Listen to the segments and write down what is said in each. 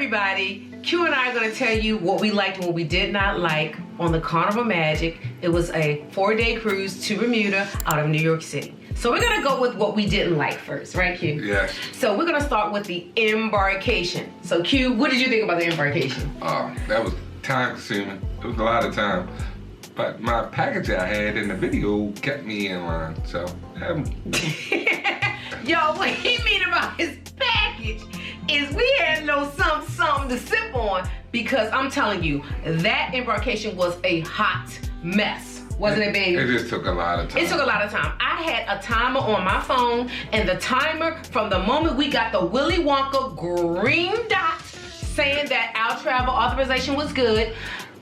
everybody. Q and I are going to tell you what we liked and what we did not like on the Carnival Magic. It was a 4-day cruise to Bermuda out of New York City. So we're going to go with what we didn't like first, right, Q? Yes. So we're going to start with the Embarkation. So Q, what did you think about the Embarkation? That was time consuming. It was a lot of time. But my package I had in the video kept me in line, so. Yo, what he mean about his package is we had no something to sip on, because I'm telling you, that Embarkation was a hot mess. Wasn't it, baby? It just took a lot of time. It took a lot of time. I had a timer on my phone, and the timer from the moment we got the Willy Wonka green dot saying that our travel authorization was good,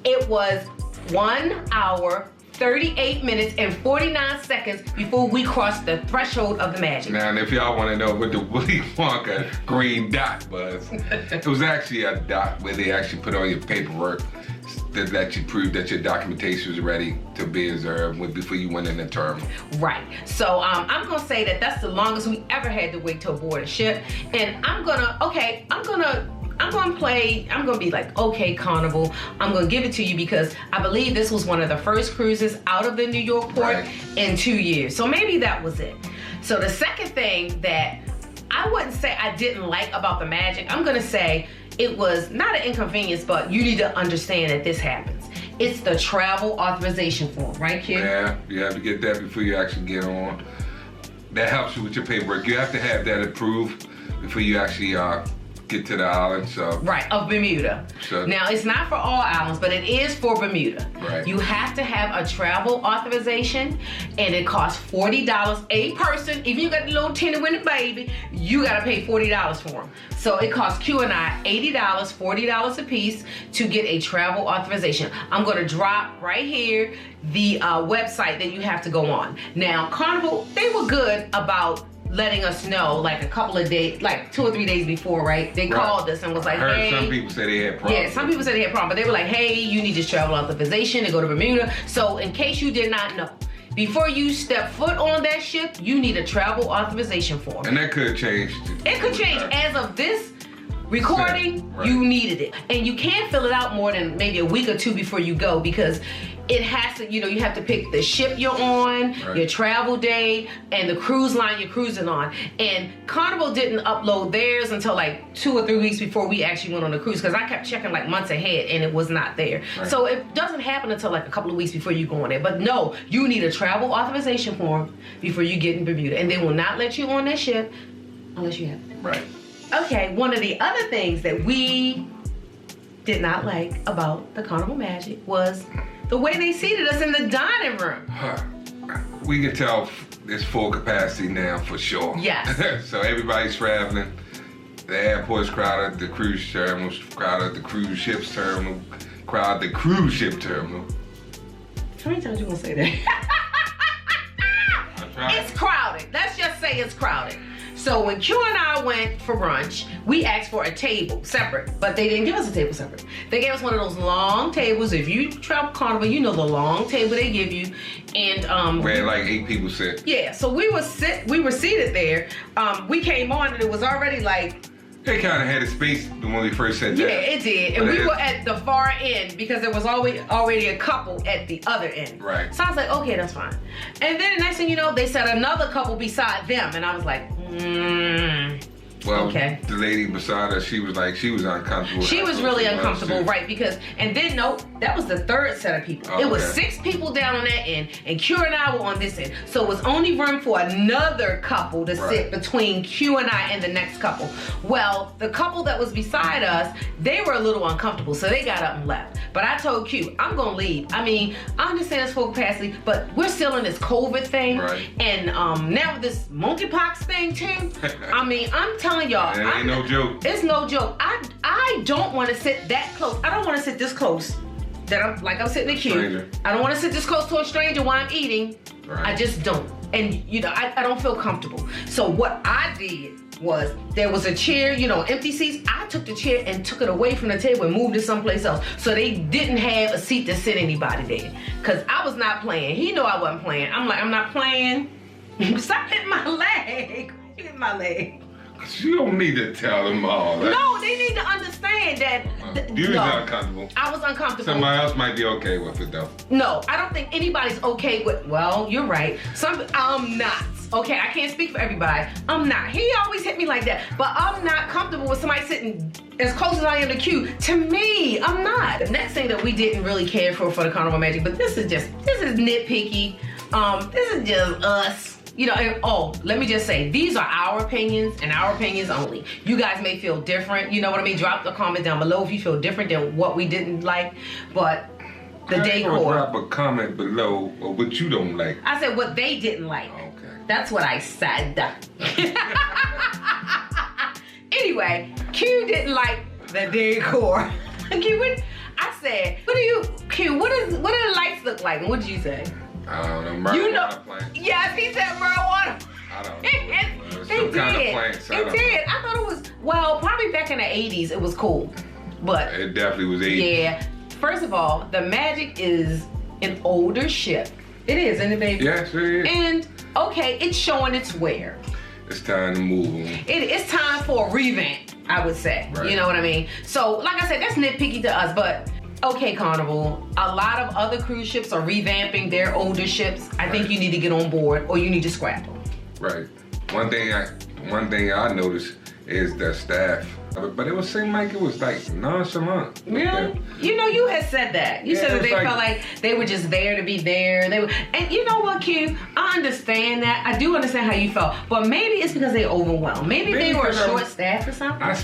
it was 1 hour, 38 minutes, and 49 seconds before we crossed the threshold of the Magic. Now, and if y'all want to know what the Willy Wonka green dot was, it was actually a dot where they actually put on your paperwork that you proved that your documentation was ready to be observed before you went in the terminal. Right. So I'm gonna say that that's the longest we ever had to wait to board a ship, and I'm gonna be like, okay, Carnival, I'm gonna give it to you because I believe this was one of the first cruises out of the New York port in 2 years. So maybe that was it. So the second thing that I wouldn't say I didn't like about the Magic, I'm gonna say it was not an inconvenience, but you need to understand that this happens. It's the travel authorization form, right, kid? Yeah, you have to get that before you actually get on. That helps you with your paperwork. You have to have that approved before you actually get to the island, so. Right, of Bermuda. So, now, it's not for all islands, but it is for Bermuda. Right. You have to have a travel authorization, and it costs $40 a person. If you got the little teeny weeny baby, you gotta pay $40 for them. So it costs Q and I $80, $40 a piece to get a travel authorization. I'm gonna drop right here the website that you have to go on. Now, Carnival, they were good about letting us know like a couple of days, like 2 or 3 days before, right? They called us and was like, hey. Some people said they had problems. Yeah, some people said they had problems, but they were like, hey, you need this travel authorization to go to Bermuda. So in case you did not know, before you step foot on that ship, you need a travel authorization form. And that could change. It could change. As of this recording, you needed it. And you can't fill it out more than maybe a week or 2 before you go, because it has to, you have to pick the ship you're on, your travel day, and the cruise line you're cruising on. And Carnival didn't upload theirs until like 2 or 3 weeks before we actually went on the cruise, because I kept checking like months ahead and it was not there. So it doesn't happen until like a couple of weeks before you go on there. But no, you need a travel authorization form before you get in Bermuda, and they will not let you on that ship unless you have it. Right. Okay, one of the other things that we did not like about the Carnival Magic was the way they seated us in the dining room. We can tell it's full capacity now for sure. Yes. So everybody's traveling. The airport's crowded, the cruise terminal's crowded, the cruise ship's terminal, crowded, the cruise ship terminal. How many times you gonna say that? It's crowded. Let's just say it's crowded. So when Q and I went for brunch, we asked for a table separate, but they didn't give us a table separate. They gave us one of those long tables. If you travel Carnival, you know the long table they give you. And where like 8 people sit. Yeah, so we were seated there. We came on and it was already like, it kind of had a space when we first sat down. Yeah, it did. And we were at the far end because there was already a couple at the other end. Right. So I was like, okay, that's fine. And then the next thing you know, they said another couple beside them. And I was like, Well, okay. The lady beside us, she was uncomfortable. She was really uncomfortable, right? Because, and then no, that was the third set of people. It was 6 people down on that end, and Q and I were on this end. So it was only room for another couple to sit between Q and I and the next couple. Well, the couple that was beside us, they were a little uncomfortable, so they got up and left. But I told Q, I'm gonna leave. I mean, I understand it's full capacity, but we're still in this COVID thing, and now with this monkeypox thing too. I mean, I'm telling y'all, it ain't no joke. It's no joke. I don't want to sit that close. I don't want to sit this close. That I'm sitting in the queue. I don't want to sit this close to a stranger while I'm eating. I just don't. And I don't feel comfortable. So what I did was, there was a chair, empty seats. I took the chair and took it away from the table and moved it someplace else. So they didn't have a seat to sit anybody there. Cause I was not playing. He knew I wasn't playing. I'm like, I'm not playing. Stop hitting my leg. You hit my leg. You don't need to tell them all that. No, they need to understand You was uncomfortable. I was uncomfortable. Somebody else might be okay with it though. No, I don't think anybody's okay with. Well, you're right. I'm not. Okay, I can't speak for everybody. I'm not. He always hit me like that, but I'm not comfortable with somebody sitting as close as I am to Q. To me, I'm not. The next thing that we didn't really care for the Carnival Magic, but this is nitpicky. This is just us. You know, and let me just say, these are our opinions and our opinions only. You guys may feel different, you know what I mean? Drop the comment down below if you feel different than what we didn't like, but the decor. Drop a comment below or what you don't like. I said what they didn't like. Okay. That's what I said. Anyway, Q didn't like the decor. I said, Q, what do the lights look like? And what did you say? I don't know, marijuana plant. Yes, he said marijuana. I don't know. It Some kind of plant. It did. I thought it was, well, probably back in the 80s it was cool. But it definitely was 80s. Yeah. First of all, the Magic is an older ship. It is, isn't it, baby? Yes, it is. And, okay, it's showing its wear. It's time to move on. It's time for a revamp, I would say. Right. You know what I mean? So, like I said, that's nitpicky to us, but okay, Carnival, a lot of other cruise ships are revamping their older ships. I think you need to get on board or you need to scrap them. Right. One thing I noticed is the staff. But it seemed like it was like nonchalant. Really? You know, you had said that. You said that they felt like they were just there to be there. And you know what, Q? I understand that. I do understand how you felt. But maybe it's because they overwhelmed. Maybe they were short-staffed or something. I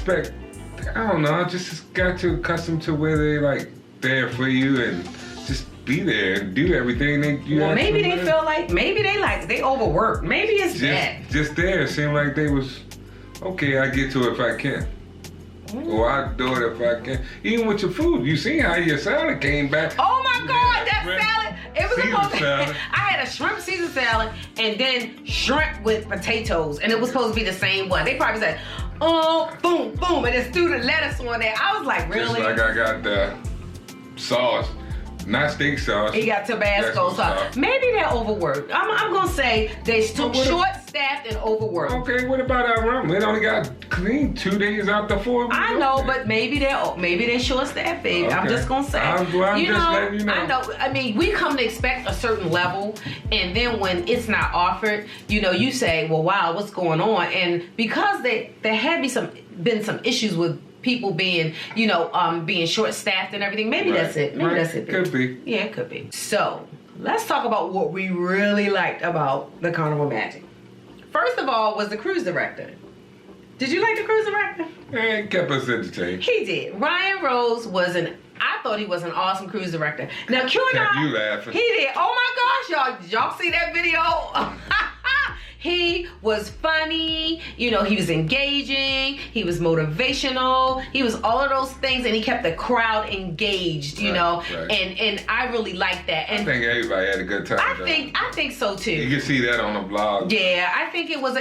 don't know. I just got too accustomed to where they like there for you and just be there and do everything Well, maybe they feel like, they overworked. Maybe it's that. Just there. It seemed like they was, okay, I get to it if I can. Or I do it if I can. Even with your food, you see how your salad came back. Oh my God, that salad! It was supposed to be. I had a shrimp Caesar salad and then shrimp with potatoes, and it was supposed to be the same one. They probably said, oh, boom, boom, and then threw the lettuce on there. I was like, really? Just like I got the sauce. Not steak sauce. He got Tabasco sauce. Maybe they're overworked. I'm gonna say they still short-staffed and overworked. Okay, what about our rum? It only got cleaned 2 days out the 4 weeks. I know, but maybe they're short-staffed, baby. Okay. I'm just gonna say. I'm just letting you know. I know. I mean, we come to expect a certain level, and then when it's not offered, you know, you say, well, wow, what's going on? And because there had been some issues with people being, you know, being short-staffed and everything. Maybe that's it. Maybe that's it. Could be. Yeah, it could be. So, let's talk about what we really liked about the Carnival Magic. First of all was the cruise director. Did you like the cruise director? It kept us entertained. He did. Ryan Rose I thought he was an awesome cruise director. Now, Q and I, you laughing. He did. Oh my gosh, y'all see that video? He was funny, you know, he was engaging, he was motivational, he was all of those things, and he kept the crowd engaged, you know, and I really liked that. And I think everybody had a good time. I think so too. You can see that on the blog. Yeah, I think it was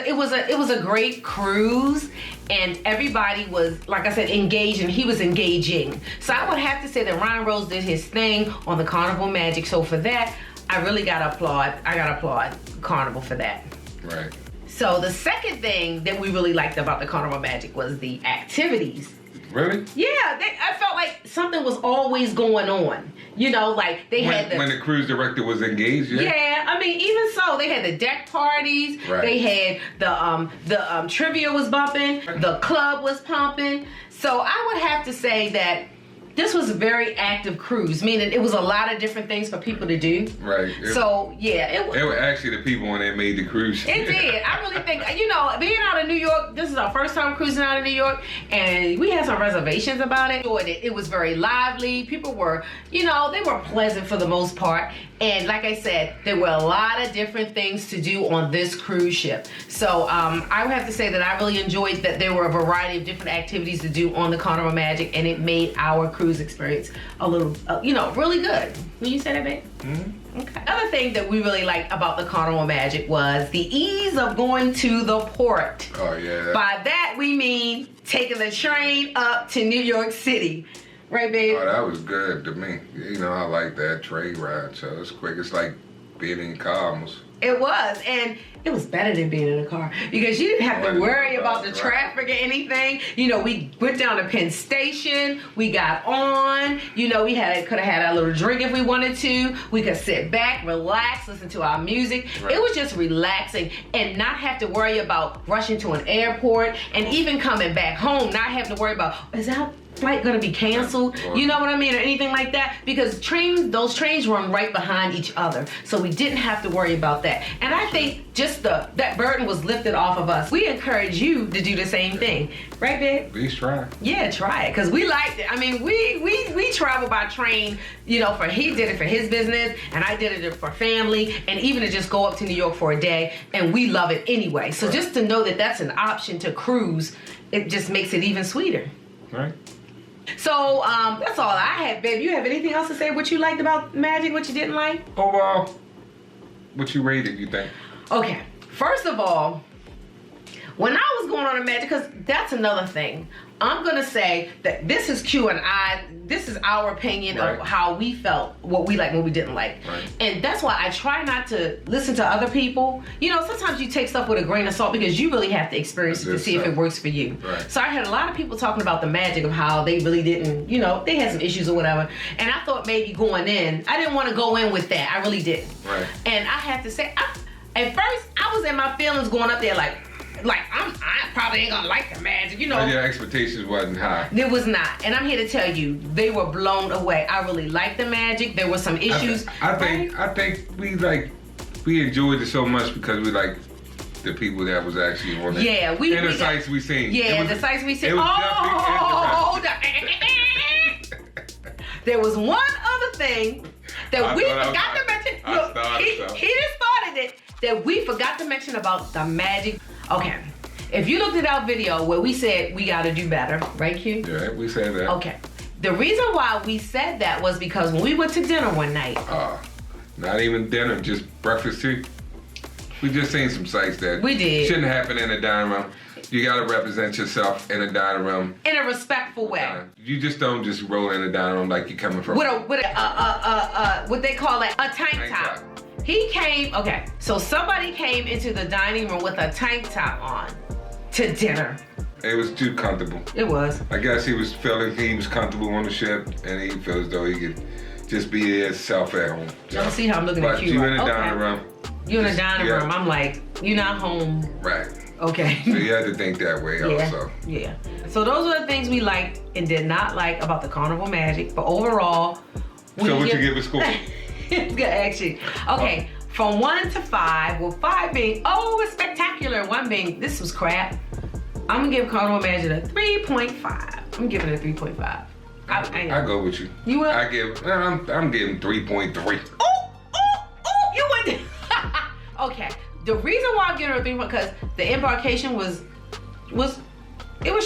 a great cruise, and everybody was, like I said, engaged, and he was engaging. So I would have to say that Ryan Rose did his thing on the Carnival Magic. So for that, I really gotta applaud. I gotta applaud Carnival for that. Right. So the second thing that we really liked about the Carnival Magic was the activities. Really? Yeah, I felt like something was always going on. You know, like they had when the cruise director was engaged. Yeah, I mean, even so, they had the deck parties. Right. They had the trivia was bumping. The club was pumping. So I would have to say that this was a very active cruise, meaning it was a lot of different things for people to do. Right. So, yeah. They were actually the people when they made the cruise. It did. I really think, you know, being out of New York, this is our first time cruising out of New York, and we had some reservations about it. It was very lively. People were, you know, they were pleasant for the most part. And like I said, there were a lot of different things to do on this cruise ship. So I would have to say that I really enjoyed that there were a variety of different activities to do on the Carnival Magic, and it made our cruise experience a little, you know, really good. Will you say that, babe? Mm-hmm. Okay. Another thing that we really liked about the Carnival Magic was the ease of going to the port. Oh, yeah. By that, we mean taking the train up to New York City. Right, babe? Oh, that was good to me. You know, I like that train ride, so it's quick. It's like being in car almost. It was, and it was better than being in a car because you didn't have to worry about the traffic or anything. You know, we went down to Penn Station, we got on, you know, we could have had our little drink if we wanted to. We could sit back, relax, listen to our music. Right. It was just relaxing and not have to worry about rushing to an airport and even coming back home, not having to worry about, is that flight gonna be canceled? You know what I mean? Or anything like that? Because those trains run right behind each other. So we didn't have to worry about that. And I think just that burden was lifted off of us. We encourage you to do the same thing. Right, babe? Please try. Yeah, try it. Because we liked it. I mean, we travel by train, you know, he did it for his business and I did it for family and even to just go up to New York for a day, and we love it anyway. So just to know that that's an option to cruise, it just makes it even sweeter. Right. So that's all I had, babe. You have anything else to say? What you liked about Magic? What you didn't like? Overall, what you rated? You think? Okay. First of all, when I was going on a Magic, because that's another thing. I'm gonna say that this is Q and I. This is our opinion of how we felt, what we liked, what we didn't like, and that's why I try not to listen to other people. You know, sometimes you take stuff with a grain of salt because you really have to experience it to see if it works for you. So I had a lot of people talking about the Magic of how they really didn't, you know, they had some issues or whatever, and I thought maybe going in, I didn't want to go in with that. I really didn't. And I have to say, at first I was in my feelings going up there like I probably ain't gonna like the Magic, you know. Your expectations wasn't high. It was not, and I'm here to tell you, they were blown away. I really liked the Magic. There were some issues. I think we enjoyed it so much because we like the people that was actually on it. Yeah, the sites we seen. Yeah, the sites we seen. There was one other thing that we forgot to mention. He just started it. That we forgot to mention about the Magic. Okay, if you looked at our video where we said we gotta do better, right, Q? Yeah, we said that. Okay, the reason why we said that was because when we went to dinner one night. Not even dinner, just breakfast too. We just seen some sites that shouldn't happen in a dining room. You gotta represent yourself in a dining room. In a respectful way. You just don't just roll in a dining room like you're coming from. With a what they call it, a tank top. He came, so somebody came into the dining room with a tank top on to dinner. It was too comfortable. It was. I guess he was feeling he was comfortable on the ship and he feels as though he could just be himself at home. You don't see how I'm looking at you. But you in a dining room. You in a dining room, I'm like, you're not home. Right. Okay. So you had to think that way also. Yeah. So those are the things we liked and did not like about the Carnival Magic, but overall. So what you give a score? Actually, okay, from 1 to 5, with 5 being, it's spectacular, 1 being, this was crap. I'm gonna give Carnival Magic a 3.5. I'm giving it a 3.5. I go with you. You will? I'm giving 3.3. You went. Okay, the reason why I'm giving it a 3 because the Embarkation was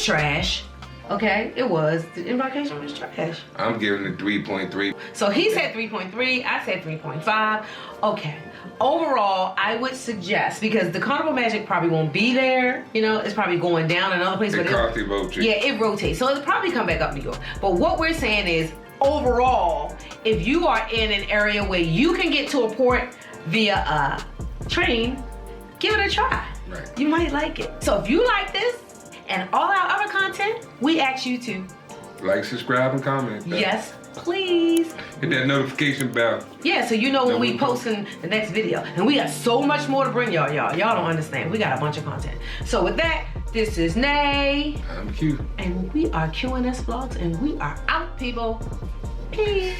trash. Okay, it was. The Embarkation was trash. I'm giving it 3.3. So he said 3.3, I said 3.5. Okay, overall, I would suggest, because the Carnival Magic probably won't be there, you know, it's probably going down another place. It constantly rotates. Yeah, it rotates. So it'll probably come back up New York. But what we're saying is, overall, if you are in an area where you can get to a port via a train, give it a try. Right. You might like it. So if you like this, and all our other content, we ask you to like, subscribe, and comment. Yes, please. Hit that notification bell. Yeah, so you know when we posting the next video. And we got so much more to bring y'all. Y'all don't understand. We got a bunch of content. So with that, this is Nay. I'm Q. And we are QNS Vlogs, and we are out, people. Peace.